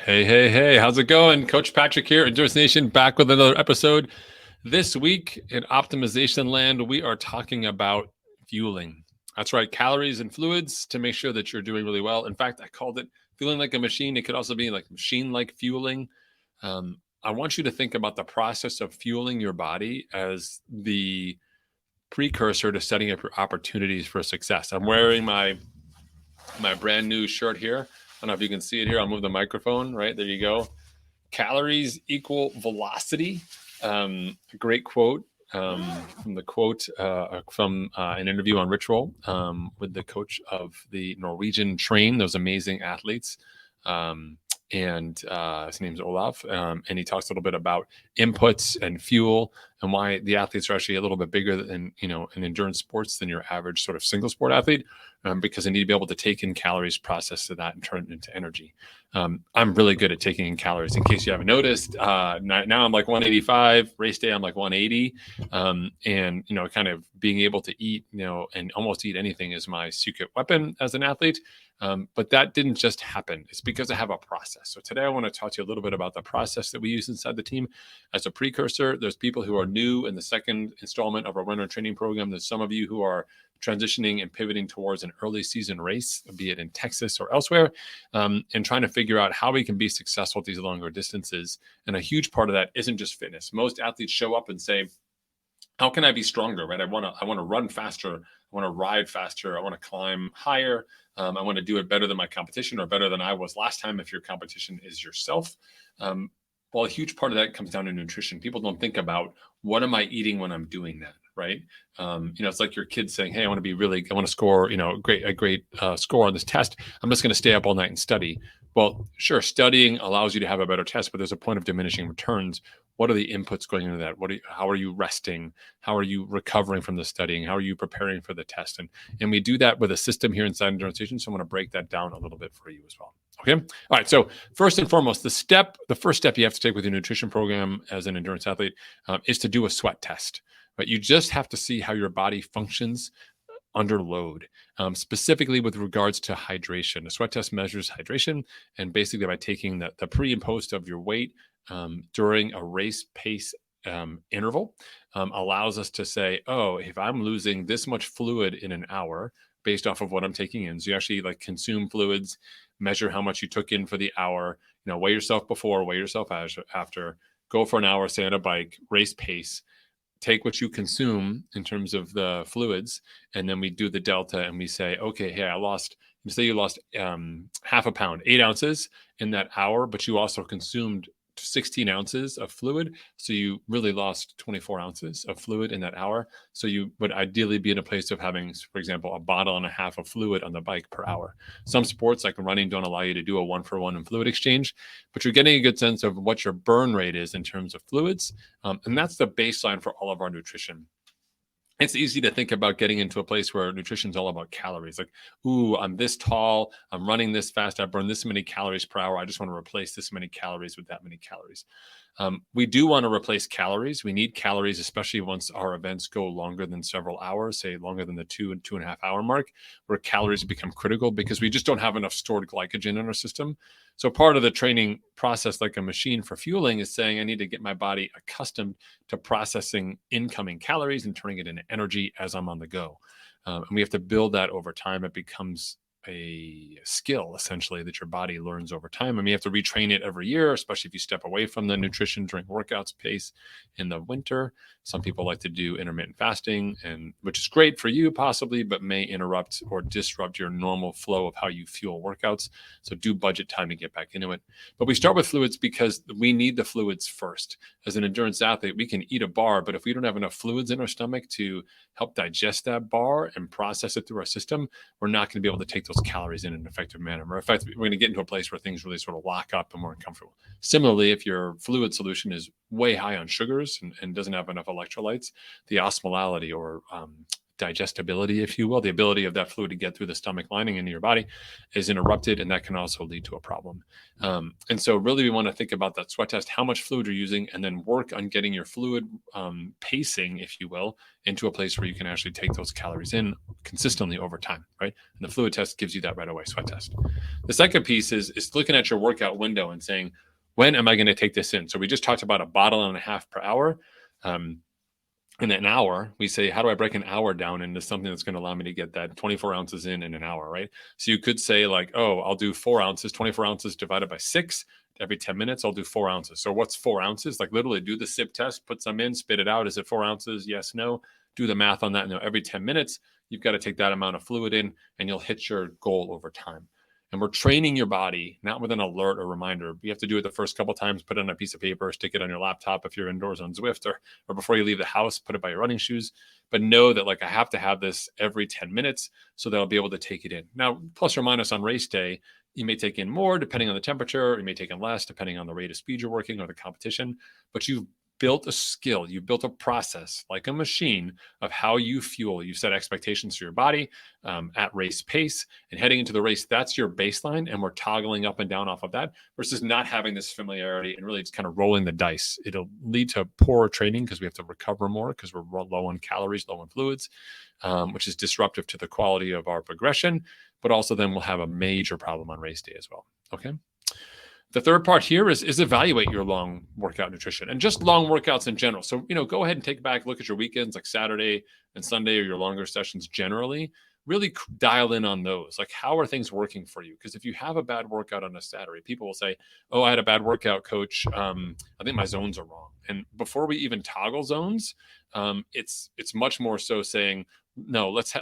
Hey, how's it going? Coach Patrick here, Endurance Nation, back with another episode. This week in Optimization Land, we are talking about fueling. That's right, calories and fluids to make sure that you're doing really well. In fact, I called it fueling like a machine. It could also be like machine-like fueling. I want you to think about the process of fueling your body as the precursor to setting up your opportunities for success. I'm wearing my brand new shirt here. I don't know if you can see it here. I'll move the microphone. Right there you go. Calories equal velocity. A great quote from the quote from an interview on Ritual with the coach of the Norwegian train, those amazing athletes. And his name's Olaf, and he talks a little bit about inputs and fuel and why the athletes are actually a little bit bigger than in endurance sports than your average sort of single sport athlete, because they need to be able to take in calories, process to that, and turn it into energy. I'm really good at taking in calories. In case you haven't noticed, now I'm like 185. Race day I'm like 180, and kind of being able to eat, and almost eat anything is my secret weapon as an athlete. But that didn't just happen. It's because I have a process. So today I want to talk to you a little bit about the process that we use inside the team as a precursor. There's people who are new in the second installment of our winter training program. There's some of you who are transitioning and pivoting towards an early season race, be it in Texas or elsewhere, and trying to figure out how we can be successful at these longer distances. And a huge part of that isn't just fitness. Most athletes show up and say, how can I be stronger, right? I want to run faster. I want to ride faster. I want to climb higher. I want to do it better than my competition or better than I was last time if your competition is yourself. Well, a huge part of that comes down to nutrition. People don't think about what am I eating when I'm doing that, right? It's like your kid saying, hey, I want to score, a great score on this test. I'm just going to stay up all night and study. Well, sure, studying allows you to have a better test, but there's a point of diminishing returns. What are the inputs going into that? How are you resting? How are you recovering from the studying? How are you preparing for the test? And we do that with a system here inside Endurance Nation. So I want to break that down a little bit for you as well. Okay. All right. So first and foremost, the first step you have to take with your nutrition program as an endurance athlete is to do a sweat test. But you just have to see how your body functions under load, specifically with regards to hydration. A sweat test measures hydration, and basically by taking the pre and post of your weight during a race pace interval allows us to say, oh, if I'm losing this much fluid in an hour based off of what I'm taking in, so you actually like consume fluids, measure how much you took in for the hour, weigh yourself before, weigh yourself after, go for an hour, stay on a bike, race pace, take what you consume in terms of the fluids, and then we do the delta and we say, okay, hey, say you lost half a pound, 8 ounces in that hour, but you also consumed 16 ounces of fluid. So you really lost 24 ounces of fluid in that hour. So you would ideally be in a place of having, for example, a bottle and a half of fluid on the bike per hour. Some sports like running don't allow you to do a 1-for-1 in fluid exchange, but you're getting a good sense of what your burn rate is in terms of fluids. And that's the baseline for all of our nutrition. It's easy to think about getting into a place where nutrition is all about calories. Like, ooh, I'm this tall, I'm running this fast, I burn this many calories per hour. I just want to replace this many calories with that many calories. We do want to replace calories. We need calories, especially once our events go longer than several hours, say longer than the 2.5 hour mark, where calories become critical because we just don't have enough stored glycogen in our system. So part of the training process, like a machine for fueling, is saying I need to get my body accustomed to processing incoming calories and turning it into energy as I'm on the go. And we have to build that over time. It becomes a skill essentially that your body learns over time, and you have to retrain it every year, especially if you step away from the nutrition during workouts pace in the winter. Some people like to do intermittent fasting, and which is great for you possibly, but may interrupt or disrupt your normal flow of how you fuel workouts. So do budget time to get back into it. But we start with fluids because we need the fluids first. As an endurance athlete, we can eat a bar, but if we don't have enough fluids in our stomach to help digest that bar and process it through our system, we're not going to be able to take those calories in an effective manner. In fact, we're going to get into a place where things really sort of lock up and we're uncomfortable. Similarly, if your fluid solution is way high on sugars and doesn't have enough electrolytes, the osmolality or digestibility, if you will, the ability of that fluid to get through the stomach lining into your body is interrupted, and that can also lead to a problem. And so really we want to think about that sweat test, how much fluid you're using, and then work on getting your fluid pacing, if you will, into a place where you can actually take those calories in consistently over time, right? And the fluid test gives you that right away, sweat test. The second piece is looking at your workout window and saying, when am I going to take this in? So we just talked about a bottle and a half per hour. In an hour, we say, how do I break an hour down into something that's going to allow me to get that 24 ounces in an hour, right? So you could say like, oh, I'll do 4 ounces, 24 ounces divided by 6. Every 10 minutes, I'll do 4 ounces. So what's 4 ounces? Like literally do the sip test, put some in, spit it out. Is it 4 ounces? Yes, no. Do the math on that. Now, every 10 minutes, you've got to take that amount of fluid in, and you'll hit your goal over time. And we're training your body, not with an alert or reminder. You have to do it the first couple of times, put it on a piece of paper, stick it on your laptop if you're indoors on Zwift, or before you leave the house, put it by your running shoes. But know that like I have to have this every 10 minutes so that I'll be able to take it in. Now, plus or minus on race day, you may take in more depending on the temperature, or you may take in less depending on the rate of speed you're working or the competition. But you've built a skill, you've built a process like a machine of how you fuel. You set expectations for your body at race pace, and heading into the race, that's your baseline, and we're toggling up and down off of that versus not having this familiarity and really just kind of rolling the dice. It'll lead to poor training because we have to recover more because we're low on calories, low on fluids, which is disruptive to the quality of our progression, but also then we'll have a major problem on race day as well. Okay. The third part here is evaluate your long workout nutrition and just long workouts in general. So, go ahead and take back, look at your weekends like Saturday and Sunday or your longer sessions generally. Really dial in on those. Like, how are things working for you? Because if you have a bad workout on a Saturday, people will say, oh, I had a bad workout, coach. I think my zones are wrong. And before we even toggle zones, it's much more so saying, no, let's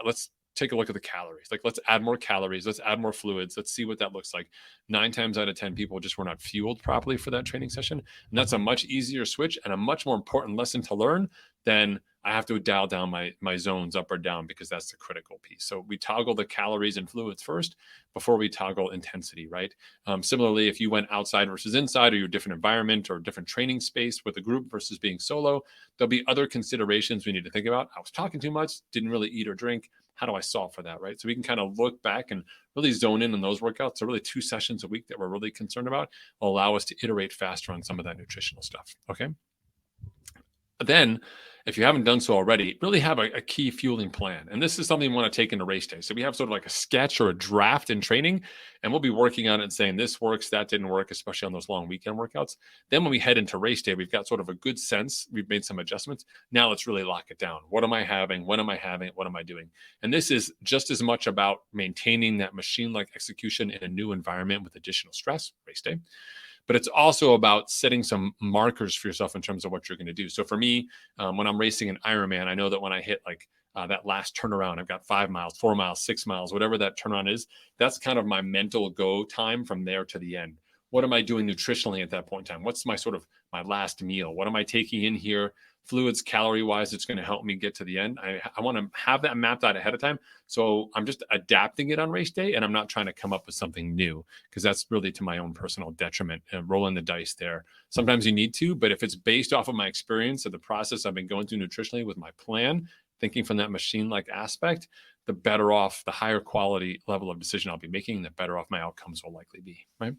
take a look at the calories. Like, let's add more calories. Let's add more fluids. Let's see what that looks like. 9 times out of 10 people just were not fueled properly for that training session. And that's a much easier switch and a much more important lesson to learn than I have to dial down my zones up or down, because that's the critical piece. So we toggle the calories and fluids first before we toggle intensity, right? Similarly, if you went outside versus inside, or your different environment or different training space with a group versus being solo, there'll be other considerations we need to think about. I was talking too much, didn't really eat or drink. How do I solve for that, right? So we can kind of look back and really zone in on those workouts. So really 2 sessions a week that we're really concerned about will allow us to iterate faster on some of that nutritional stuff, okay? Then, if you haven't done so already, really have a key fueling plan. And this is something you want to take into race day. So we have sort of like a sketch or a draft in training, and we'll be working on it and saying this works, that didn't work, especially on those long weekend workouts. Then when we head into race day, we've got sort of a good sense. We've made some adjustments. Now let's really lock it down. What am I having? When am I having it? What am I doing? And this is just as much about maintaining that machine-like execution in a new environment with additional stress, race day. But it's also about setting some markers for yourself in terms of what you're going to do. So for me, when I'm racing an Ironman, I know that when I hit like that last turnaround, I've got 5 miles, 4 miles, 6 miles, whatever that turnaround is, that's kind of my mental go time from there to the end. What am I doing nutritionally at that point in time? What's my sort of my last meal? What am I taking in here? Fluids, calorie-wise, it's going to help me get to the end. I want to have that mapped out ahead of time. So I'm just adapting it on race day, and I'm not trying to come up with something new, because that's really to my own personal detriment and rolling the dice there. Sometimes you need to, but if it's based off of my experience of the process I've been going through nutritionally with my plan, thinking from that machine-like aspect, the better off, the higher quality level of decision I'll be making, the better off my outcomes will likely be, right?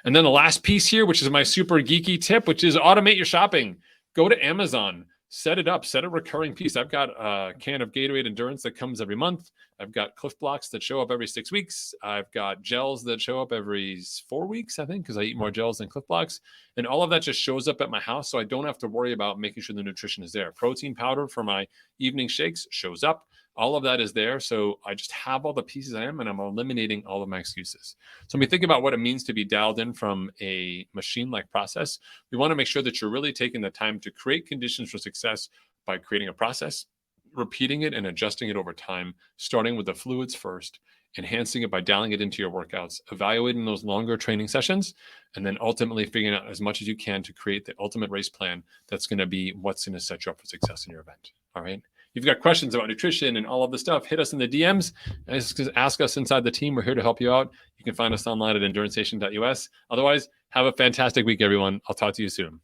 And then the last piece here, which is my super geeky tip, which is automate your shopping. Go to Amazon, set it up, set a recurring piece. I've got a can of Gatorade Endurance that comes every month. I've got Cliff Blocks that show up every 6 weeks. I've got gels that show up every 4 weeks, I think, because I eat more gels than Cliff Blocks. And all of that just shows up at my house, so I don't have to worry about making sure the nutrition is there. Protein powder for my evening shakes shows up. All of that is there. So I just have all the pieces I am, and I'm eliminating all of my excuses. So when we think about what it means to be dialed in from a machine-like process, we want to make sure that you're really taking the time to create conditions for success by creating a process, repeating it and adjusting it over time, starting with the fluids first, enhancing it by dialing it into your workouts, evaluating those longer training sessions, and then ultimately figuring out as much as you can to create the ultimate race plan that's going to be what's going to set you up for success in your event. All right. If you've got questions about nutrition and all of this stuff, hit us in the DMs. Ask us inside the team. We're here to help you out. You can find us online at endurancenation.us. Otherwise, have a fantastic week, everyone. I'll talk to you soon.